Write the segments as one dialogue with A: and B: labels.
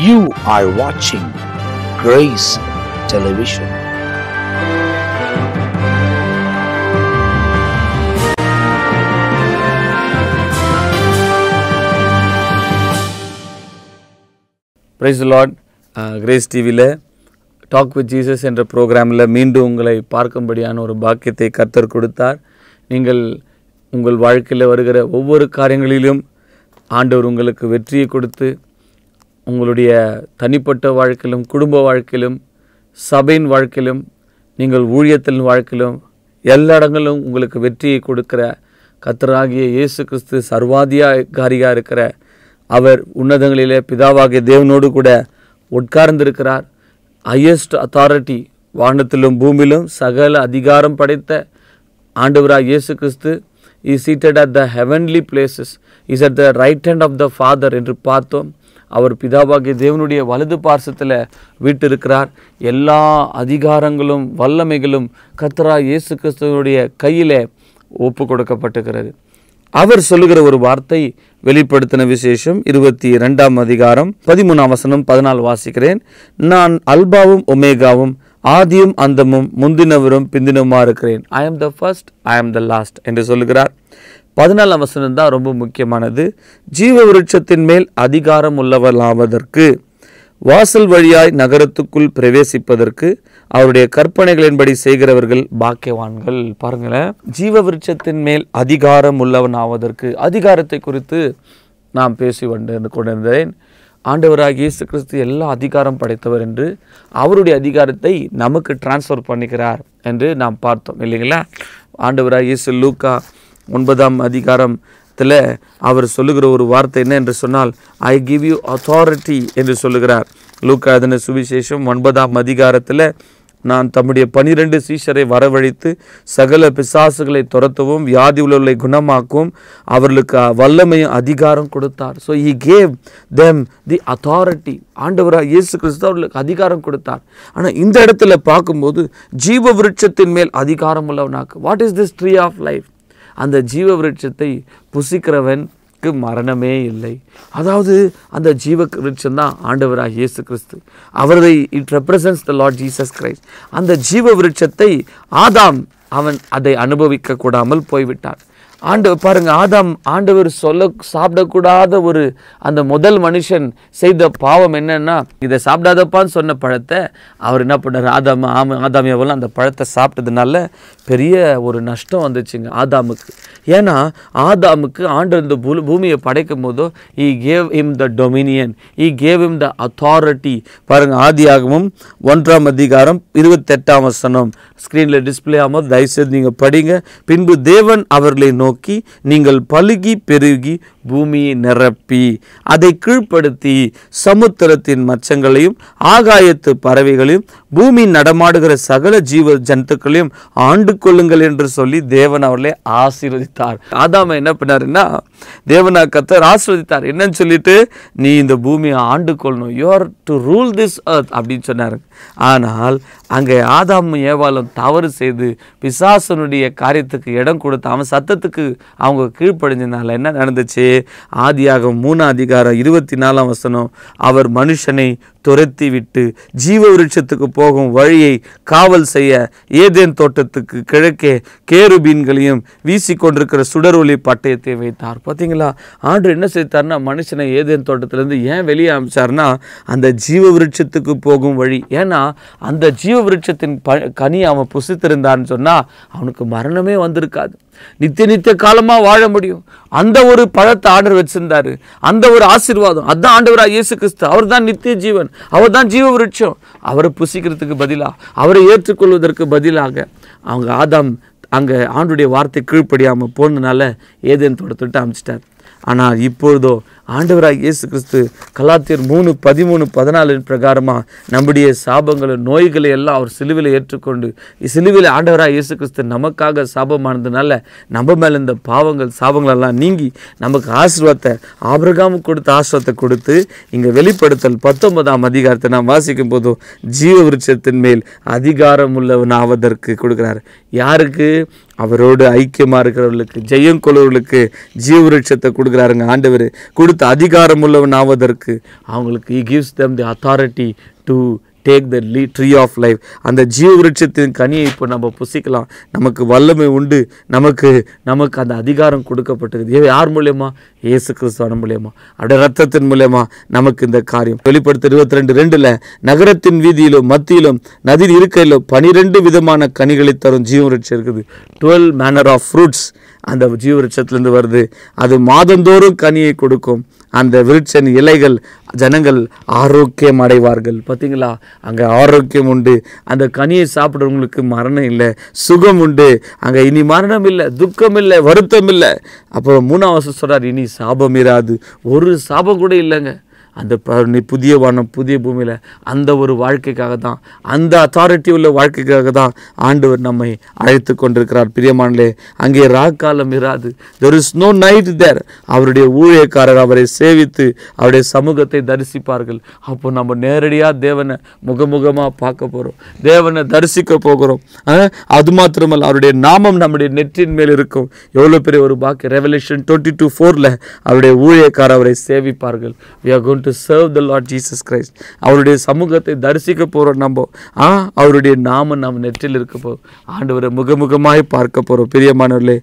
A: You are watching Grace Television.
B: Praise the Lord. Grace டிவியில் talk with Jesus என்ற ப்ரோக்ராமில் மீண்டும் உங்களை பார்க்கும்படியான ஒரு பாக்கியத்தை கர்த்தர் கொடுத்தார். நீங்கள் உங்கள் வாழ்க்கையில் வருகிற ஒவ்வொரு காரியங்களிலும் ஆண்டவர் உங்களுக்கு வெற்றியை கொடுத்து உங்களுடைய தனிப்பட்ட வாழ்க்கையிலும் குடும்ப வாழ்க்கையிலும் சபையின் வாழ்க்கையிலும் நீங்கள் ஊழியத்தின் வாழ்க்கையிலும் எல்லா இடங்களிலும் உங்களுக்கு வெற்றியை கொடுக்கிற கர்த்தராகிய இயேசு கிறிஸ்து சர்வாதிகாரியாக இருக்கிற அவர் உன்னதங்களிலே பிதாவாகிய தேவனோடு கூட உட்கார்ந்திருக்கிறார். ஹையஸ்ட் அத்தாரிட்டி வானத்திலும் பூமியிலும் சகல அதிகாரம் படைத்த ஆண்டவராக இயேசு கிறிஸ்து is seated at the heavenly places, is at the right hand of the father என்று பார்த்தோம். அவர் பிதாவாகிய தேவனுடைய வலது பார்சத்தில் வீட்டிருக்கிறார். எல்லா அதிகாரங்களும் வல்லமைகளும் கர்த்தராகிய இயேசு கிறிஸ்துவனுடைய கையிலே ஒப்பு கொடுக்கப்பட்டிருக்கிறது. அவர் சொல்லுகிற ஒரு வார்த்தை வெளிப்படுத்தின விசேஷம் 22 அதிகாரம் 13 வசனம் 14 வாசிக்கிறேன். நான் அல்பாவும் ஒமேகாவும் ஆதியும் அந்தமும் முந்தினவரும் பிந்தினவுமா இருக்கிறேன். ஐ ஆம் த ஃபர்ஸ்ட், ஐ ஆம் த லாஸ்ட் என்று சொல்லுகிறார். 14 வசனம் தான் ரொம்ப முக்கியமானது. ஜீவ விருட்சத்தின் மேல் அதிகாரம் உள்ளவர்களாவதற்கு வாசல் வழியாய் நகரத்துக்குள் பிரவேசிப்பதற்கு அவருடைய கற்பனைகளின்படி செய்கிறவர்கள் பாக்கியவான்கள். பாருங்களேன், ஜீவ விருட்சத்தின் மேல் அதிகாரம் உள்ளவனாவதற்கு அதிகாரத்தை குறித்து நாம் பேசி கொண்டிருந்தேன். ஆண்டவராகிய இயேசு கிறிஸ்து எல்லா அதிகாரம் படைத்தவர் என்று அவருடைய அதிகாரத்தை நமக்கு டிரான்ஸ்ஃபர் பண்ணிக்கிறார் என்று நாம் பார்த்தோம் இல்லைங்களா. ஆண்டவராகிய இயேசு லூக்கா 9 அதிகாரத்தில் அவர் சொல்லுகிற ஒரு வார்த்தை என்ன என்று சொன்னால், ஐ கிவ் யூ அத்தாரிட்டி என்று சொல்லுகிறார். லூக்கா அதன சுவிசேஷம் 9 அதிகாரத்தில் நான் தம்முடைய 12 சீஷரை வரவழைத்து சகல பிசாசுகளை துரத்தவும் வியாதி உள்ளவர்களை குணமாக்கவும் அவர்களுக்கு வல்லமையும் அதிகாரம் கொடுத்தார். So he gave them the authority. ஆண்டவராக இயேசு கிறிஸ்து அவர்களுக்கு அதிகாரம் கொடுத்தார். ஆனால் இந்த இடத்துல பார்க்கும்போது ஜீவ விருட்சத்தின் மேல் அதிகாரம் உள்ளவனாக்கு. What is this tree of life? அந்த ஜீவ விருட்சத்தை புசிக்கிறவனுக்கு மரணமே இல்லை. அதாவது அந்த ஜீவ விருட்சம் தான் ஆண்டவராக இயேசு கிறிஸ்து. அவரை it represents the Lord Jesus Christ. அந்த ஜீவ விருட்சத்தை ஆதாம் அவன் அதை அனுபவிக்க கூடாமல் போய்விட்டான். ஆண்டவர் பாருங்க, ஆதாம் ஆண்டவர் சாப்பிடக்கூடாத ஒரு அந்த முதல் மனுஷன் செய்த பாவம் என்னன்னா, இதை சாப்பிடாதப்பான்னு சொன்ன பழத்தை அவர் என்ன பண்ணார், ஆதாம் எவ்வளோ அந்த பழத்தை சாப்பிட்டதுனால பெரிய ஒரு நஷ்டம் வந்துச்சுங்க ஆதாமுக்கு. ஏன்னா ஆதாமுக்கு ஆண்டவர் இந்த பூமியை படைக்கும் போதோ he gave him the dominion, he gave him the authority. பாருங்க, ஆதியாகமம் 1 அதிகாரம் 28 வசனம் ஸ்கிரீன்ல டிஸ்பிளே ஆகும், தயவுசெய்து நீங்க படிங்க. பின்பு தேவன் அவர்களை நோக்கி, நீங்கள் பலுகி பெருகி பூமியை நிரப்பி அதை கீழ்ப்படுத்தி சமுத்திரத்தின் மச்சங்களையும் ஆகாயத்து பறவைகளையும் பூமி நடமாடுகிற சகல ஜீவ ஜந்துக்களையும் ஆண்டு கொள்ளுங்கள் என்று சொல்லி தேவன் அவர்களை ஆசீர்வதித்தார். ஆதாம என்ன பண்ணாருன்னா, தேவனா கர்த்தர் ஆசீர்வதித்தார். என்னன்னு சொல்லிட்டு, நீ இந்த பூமியை ஆண்டு கொள்ளணும், you are to rule this earth அப்படின்னு சொன்னாரு. ஆனால் அங்கே ஆதாம் ஏவாளும் தவறு செய்து பிசாசனுடைய காரியத்துக்கு இடம் கொடுத்து அவன் சத்தத்துக்கு அவங்க கீழ்ப்படிஞ்சதுனால என்ன நடந்துச்சு? ஆதியாகமம் 3 அதிகாரம் 24 வசனம், அவர் மனுஷனை துரத்தி விட்டு ஜீவ விருட்சத்துக்கு போகும் வழியை காவல் செய்ய ஏதேன் தோட்டத்துக்கு கிழக்கே கேருபீன்களையும் வீசிக்கொண்டிருக்கிற சுடரொளி பட்டயத்தை வைத்தார். பார்த்தீங்களா, ஆண்டவர் என்ன செய்தார்னா, மனுஷனை ஏதேன் தோட்டத்திலேருந்து ஏன் வெளியே அமைச்சார்னா, அந்த ஜீவ விருட்சத்துக்கு போகும் வழி. ஏன்னா அந்த ஜீவ விருட்சத்தின் கனி அவன் புசித்திருந்தான்னு சொன்னா அவனுக்கு மரணமே வந்திருக்காது, நித்திய காலமாக வாழ முடியும். அந்த ஒரு பழத்தை ஆண்டவர் வச்சிருந்தாரு, அந்த ஒரு ஆசீர்வாதம். அதுதான் ஆண்டவராக இயேசு கிறிஸ்து. அவர் தான் நித்திய ஜீவன், அவர் தான் ஜீவ விருட்சம். அவரை புசிக்கிறதுக்கு பதிலாக, அவரை ஏற்றுக்கொள்வதற்கு பதிலாக அவங்க ஆதாம் அங்கே ஆண்டுடைய வார்த்தை கீழ்ப்படியாமல் போனதுனால ஏதேன் தோட்டத்தை அமைச்சிட்டார். ஆனால் இப்பொழுதோ ஆண்டவராக இயேசு கிறிஸ்து கலாத்தியர் 3:13-14 பிரகாரமாக நம்முடைய சாபங்களை நோய்களை எல்லாம் அவர் சிலுவையில் ஏற்றுக்கொண்டு சிலுவையில் ஆண்டவராக இயேசு கிறிஸ்து நமக்காக சாபமானதுனால நம்ம மேலே இந்த சாபங்களெல்லாம் நீங்கி நமக்கு ஆசீர்வாதத்தை ஆபிரகாமுக்கு கொடுத்த ஆசீர்வாதத்தை கொடுத்து இங்கே வெளிப்படுத்தல் 19 அதிகாரத்தை நாம் வாசிக்கும் போதும் ஜீவ விருட்சத்தின் மேல் அதிகாரம் உள்ளவன் ஆவதற்கு கொடுக்குறாரு. யாருக்கு? அவரோடு ஐக்கியமாக இருக்கிறவர்களுக்கு, ஜெயம் கொள்வர்களுக்கு ஜீவ விருட்சத்தை கொடுக்குறாருங்க ஆண்டவர். கொடுத்து கொடுத்த அதிகாரம் உள்ளவன் ஆவதற்கு அவங்களுக்கு he gives them the authority to take the tree of life. அந்த ஜீவ விருட்சத்தின் கனியை இப்போ நம்ம புசிக்கலாம். நமக்கு வல்லமை உண்டு. நமக்கு அந்த அதிகாரம் கொடுக்கப்பட்டது. யார் மூலியமா? இயேசு கிறிஸ்துவின் மூலியமா, அவருடைய ரத்தத்தின் மூலியமா நமக்கு இந்த காரியம். வெளிப்படுத்த 22:2 நகரத்தின் வீதியிலும் மத்தியிலும் நதி இருக்கையிலும் 12 விதமான கனிகளை தரும் ஜீவ விருட்சம் இருக்குது. 12 manner of fruits அந்த ஜீவ விருட்சத்திலிருந்து வருது. அது மாதந்தோறும் கனியை கொடுக்கும். அந்த விருட்சன் இலைகள் ஜனங்கள் ஆரோக்கியம் அடைவார்கள். பார்த்தீங்களா, அங்கே ஆரோக்கியம் உண்டு. அந்த கனியை சாப்பிட்றவங்களுக்கு மரணம் இல்லை, சுகம் உண்டு. அங்கே இனி மரணம் இல்லை, துக்கம் இல்லை, வருத்தம் இல்லை. அப்போ 3வது சொல்றார், இனி சாபம் இராது. ஒரு சாபம் கூட இல்லைங்க. அந்த புதிய வானம் புதிய பூமியில் அந்த ஒரு வாழ்க்கைக்காக தான், அந்த அத்தாரிட்டி உள்ள வாழ்க்கைக்காக தான் ஆண்டவர் நம்மை அழைத்து கொண்டிருக்கிறார். பிரியமானே, அங்கே ராக்காலம் இராது. there is no night there. அவருடைய ஊழியக்காரர் அவரை சேவித்து அவருடைய சமூகத்தை தரிசிப்பார்கள். அப்போ நம்ம நேரடியாக தேவனை முகமுகமாக பார்க்க போகிறோம், தேவனை தரிசிக்க போகிறோம். அது மாத்திரமல்ல, அவருடைய நாமம் நம்முடைய நெற்றின் மேல் இருக்கும். எவ்வளோ பெரிய ஒரு பாக்கியம். ரெவலேஷன் 22:4 அவருடைய ஊழியக்காரர் அவரை சேவிப்பார்கள். we are going to serve the Lord Jesus Christ. அவருடைய சமூகத்தை தரிசிக்க போறோம். நம்ம அவருடைய நாமம் நம்ம நெற்றில் இருக்க போறோம். ஆண்டவரை முகமுகமாய் பார்க்க போறோம். பிரியமானவர்களே,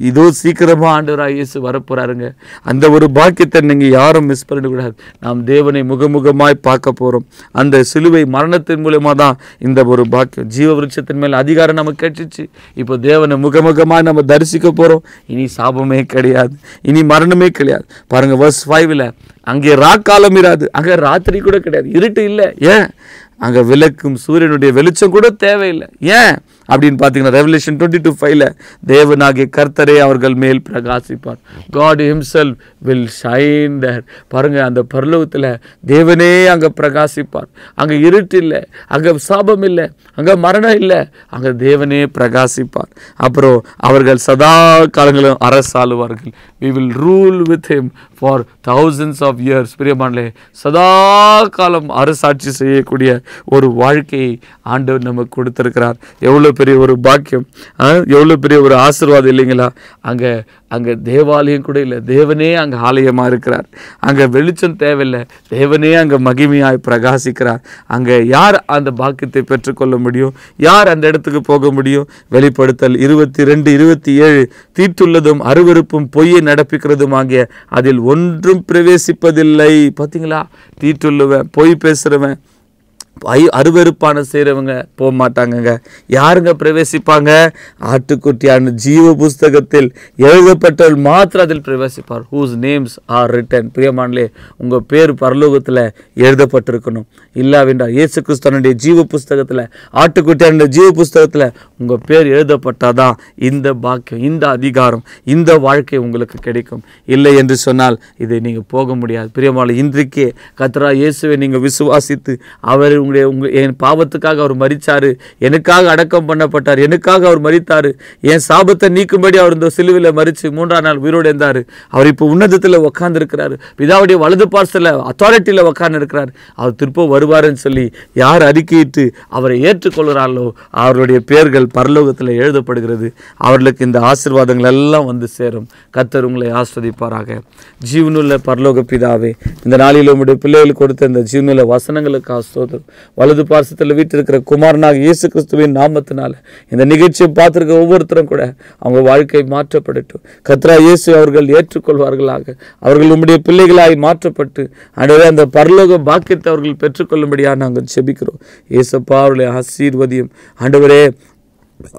B: இதோ சீக்கிரமா ஆண்டவராய் இயேசு வரப்போறாருங்க. அந்த ஒரு பாக்கியத்தை நீங்க யாரும் மிஸ் பண்ணிடக்கூடாது. நாம் தேவனை முகமுகமாய் பார்க்க போறோம். அந்த சிலுவை மரணத்தின் மூலமா தான் இந்த ஒரு பாக்கியம். ஜீவ விருட்சத்தின் மேல் அதிகாரம் நமக்கு கிடைச்சிச்சு. இப்போ தேவனை முகமுகமாய் நம்ம தரிசிக்க போறோம். இனி சாபமே கிடையாது, இனி மரணமே கிடையாது. பாருங்க, verse 5 அங்கே ராக்காலம் இராது. அங்கே ராத்திரி கூட கிடையாது, இருட்டு இல்லை. ஏன்? அங்கே விளக்கும் சூரியனுடைய வெளிச்சம் கூட தேவையில்லை. ஏன் அப்படின்னு பார்த்தீங்கன்னா, ரெவலேஷன் 22:5 தேவனாகிய கர்த்தரே அவர்கள் மேல் பிரகாசிப்பார். God himself will shine there. பாருங்க, அந்த பரலோகத்தில் தேவனே அங்கே பிரகாசிப்பார். அங்கே இருட்டு இல்லை, அங்கே சாபம் இல்லை, அங்கே மரணம் இல்லை, அங்கே தேவனே பிரகாசிப்பார். அப்புறம் அவர்கள் சதா காலங்களும் அரசாளுவார்கள். we will rule with him for thousands of years. பிரியமானே, சதா காலம் அரசாட்சி செய்யக்கூடிய ஒரு வாழ்க்கையை ஆண்டவர் நமக்கு கொடுத்திருக்கிறார். எவ்வளோ பெரிய ஒரு பாக்கியம், எவ்வளோ பெரிய ஒரு ஆசீர்வாதம் இல்லைங்களா? அங்கே தேவாலயம் கூட இல்லை, தேவனே அங்கே ஆலயமாக இருக்கிறார். அங்கே வெளிச்சம் தேவையில்லை, தேவனே அங்கே மகிமையாய் பிரகாசிக்கிறார். அங்கே யார் அந்த பாக்கியத்தை பெற்றுக்கொள்ள முடியும்? யார் அந்த இடத்துக்கு போக முடியும்? வெளிப்படுத்தல் 22:27 தீட்டுள்ளதும் அருவருப்பும் பொய்யை நடப்பிக்கிறதும் ஆகிய அதில் ஒன்றும் பிரவேசிப்பதில்லை. பார்த்தீங்களா, தீட்டுள்ளவன், பொய் பேசுகிறவன், அருவருப்பான செய்கிறவங்க போக மாட்டாங்கங்க. யாருங்க பிரவேசிப்பாங்க? ஆட்டுக்குட்டியான ஜீவ புஸ்தகத்தில் எழுதப்பட்டவர்கள் மாத்திரம் அதில் பிரவேசிப்பார். whose names are written. பிரியமானே, உங்கள் பேர் பரலோகத்தில் எழுதப்பட்டிருக்கணும். இல்லாவென்றால் இயேசு கிறிஸ்துவனுடைய ஜீவ புஸ்தகத்தில், ஆட்டுக்குட்டியான ஜீவ புஸ்தகத்தில் உங்கள் பேர் எழுதப்பட்டாதான் இந்த பாக்கியம், இந்த அதிகாரம், இந்த வாழ்க்கை உங்களுக்கு கிடைக்கும். இல்லை என்று சொன்னால் இதை நீங்கள் போக முடியாது. பிரியமானே, இன்றைக்கே கர்த்தராகிய இயேசுவை நீங்கள் விசுவாசித்து அவர் என் பாவத்துக்காக அவர் மரித்தார், எனக்காக அடக்கம் பண்ணப்பட்டார், எனக்காக அவர் மரித்தார், என் சாபத்தை நீக்கும்படி அவர் இந்த சிலுவையில் மரித்து 3ஆம் நாள் உயிரோடு இருந்தார். அவர் இப்போ உன்னதத்தில் உட்கார்ந்து இருக்கிறார், பிதாவுடைய வலது பார்சல அத்தாரிட்டியில் உட்கார்ந்து இருக்கிறார். அவர் திருப்ப வருவாருன்னு சொல்லி யார் அறிக்கையிட்டு அவரை ஏற்றுக்கொள்கிறார்களோ அவருடைய பெயர்கள் பரலோகத்தில் எழுதப்படுகிறது. அவர்களுக்கு இந்த ஆசீர்வாதங்கள் எல்லாம் வந்து சேரும். கர்த்தர் உங்களை ஆஸ்வதிப்பாராக. ஜீவனுள்ள பரலோக பிதாவே, இந்த நாளில் உம்முடைய பிள்ளைகளுக்கு கொடுத்த இந்த ஜீவனுள்ள வசனங்களுக்கு ஸ்தோத்திரம். வலது பார்சத்தில் வீட்டிருக்கிற குமாரனாக இயேசு கிறிஸ்துவின் நாமத்தினால இந்த நிகழ்ச்சியை பார்த்திருக்க ஒவ்வொருத்தரும் கூட அவங்க வாழ்க்கை மாற்றப்படட்டும். கர்த்தராகிய இயேசு அவர்கள் ஏற்றுக்கொள்வார்களாக. அவர்கள் உம்முடைய பிள்ளைகளாய் மாற்றப்பட்டு அந்த பரலோக பாக்கியத்தை அவர்கள் பெற்றுக்கொள்ளும்படியாக நாங்கள் ஜெபிக்கிறோம். இயேசுப்பா, அவர்களை ஆசீர்வதியும். ஆண்டவரே,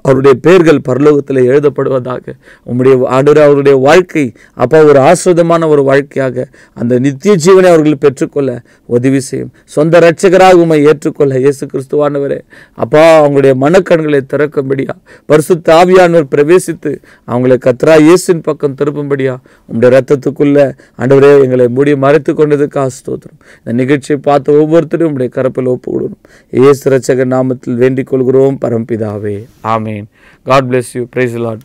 B: அவருடைய பெயர்கள் பரலோகத்தில் எழுதப்படுவதாக. உம்முடைய ஆண்டவரே, அவருடைய வாழ்க்கை அப்பா ஒரு ஆஸ்வதமான ஒரு வாழ்க்கையாக அந்த நித்திய ஜீவனை அவர்கள் பெற்றுக்கொள்ள உதவி செய்யும். சொந்த இரட்சகராக உம்மை ஏற்றுக்கொள்ள இயேசு கிறிஸ்துவானவரே அப்பா, அவங்களுடைய மனக்கண்களை திறக்கும்படியா, பரிசுத்த ஆவியானவர் பிரவேசித்து அவங்களை கர்த்தராகிய இயேசுவின் பக்கம் திருப்பும்படியா உம்முடைய இரத்தத்துக்குள்ள ஆண்டவரே எங்களை மூடி மறைத்து கொண்டதுக்காக ஸ்தோத்திரம். இந்த நிகழ்ச்சியை பார்த்து ஒவ்வொருத்தரும் உம்முடைய கரப்பில் ஒப்புக்கொடுக்கணும். இயேசு இரட்சகர் நாமத்தில் வேண்டிக் கொள்கிறோம் பரம்பிதாவே. Amen. God bless you. Praise the Lord.